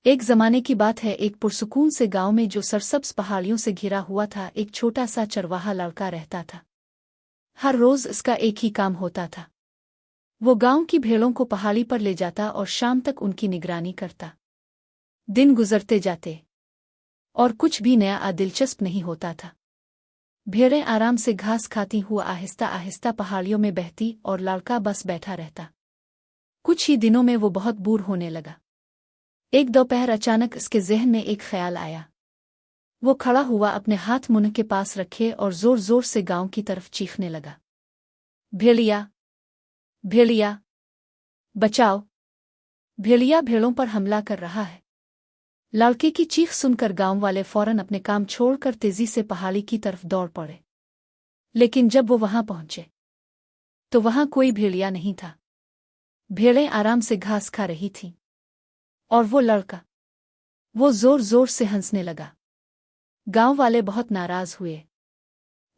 एक जमाने की बात है, एक पुरसुकून से गांव में जो सरसब्ज पहाड़ियों से घिरा हुआ था, एक छोटा सा चरवाहा लड़का रहता था। हर रोज इसका एक ही काम होता था। वो गांव की भेड़ों को पहाड़ी पर ले जाता और शाम तक उनकी निगरानी करता। दिन गुजरते जाते और कुछ भी नया दिलचस्प नहीं होता था। भेड़ें आराम से घास खाती हुआ आहिस्ता आहिस्ता पहाड़ियों में बहती और लड़का बस बैठा रहता। कुछ ही दिनों में वो बहुत बूढ़ होने लगा। एक दोपहर अचानक इसके ज़हन में एक ख्याल आया। वो खड़ा हुआ, अपने हाथ मुंह के पास रखे और जोर जोर से गांव की तरफ चीखने लगा, भेड़िया, भेड़िया, बचाओ! भेड़िया भेड़ों पर हमला कर रहा है। लड़के की चीख सुनकर गांव वाले फौरन अपने काम छोड़कर तेजी से पहाड़ी की तरफ दौड़ पड़े। लेकिन जब वो वहां पहुंचे तो वहां कोई भेड़िया नहीं था। भेड़ें आराम से घास खा रही थीं। और वो लड़का, वो जोर जोर से हंसने लगा। गांव वाले बहुत नाराज हुए।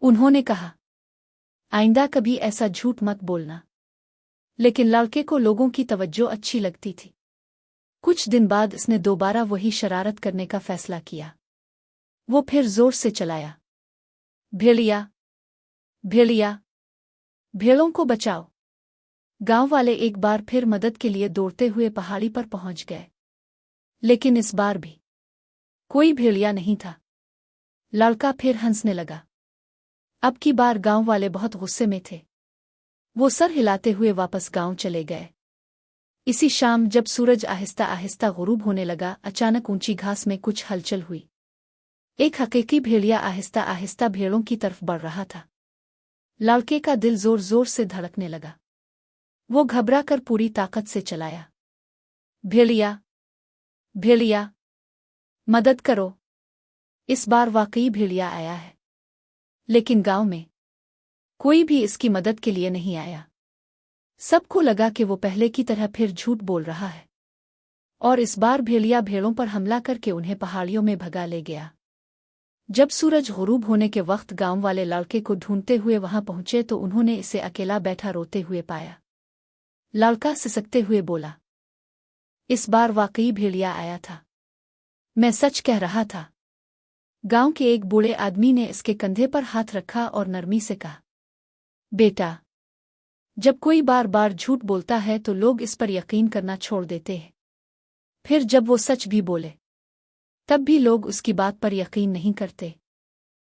उन्होंने कहा, आइंदा कभी ऐसा झूठ मत बोलना। लेकिन लड़के को लोगों की तवज्जो अच्छी लगती थी। कुछ दिन बाद इसने दोबारा वही शरारत करने का फैसला किया। वो फिर जोर से चलाया, भेड़िया, भेड़िया, भेड़ों को बचाओ! गांव वाले एक बार फिर मदद के लिए दौड़ते हुए पहाड़ी पर पहुंच गए। लेकिन इस बार भी कोई भेड़िया नहीं था। लड़का फिर हंसने लगा। अब की बार गांव वाले बहुत गुस्से में थे। वो सर हिलाते हुए वापस गांव चले गए। इसी शाम जब सूरज आहिस्ता आहिस्ता गुरूब होने लगा, अचानक ऊंची घास में कुछ हलचल हुई। एक हकीकी भेड़िया आहिस्ता आहिस्ता भेड़ों की तरफ बढ़ रहा था। लड़के का दिल जोर जोर से धड़कने लगा। वो घबरा कर पूरी ताकत से चलाया, भेड़िया, भेड़िया, मदद करो! इस बार वाकई भेड़िया आया है। लेकिन गांव में कोई भी इसकी मदद के लिए नहीं आया। सबको लगा कि वो पहले की तरह फिर झूठ बोल रहा है। और इस बार भेड़िया भेड़ों पर हमला करके उन्हें पहाड़ियों में भगा ले गया। जब सूरज गुरूब होने के वक्त गांव वाले लड़के को ढूंढते हुए वहां पहुंचे तो उन्होंने इसे अकेला बैठा रोते हुए पाया। लड़का सिसकते हुए बोला, इस बार वाकई भेड़िया आया था। मैं सच कह रहा था। गांव के एक बूढ़े आदमी ने इसके कंधे पर हाथ रखा और नरमी से कहा, बेटा, जब कोई बार बार झूठ बोलता है तो लोग इस पर यकीन करना छोड़ देते हैं। फिर जब वो सच भी बोले तब भी लोग उसकी बात पर यकीन नहीं करते।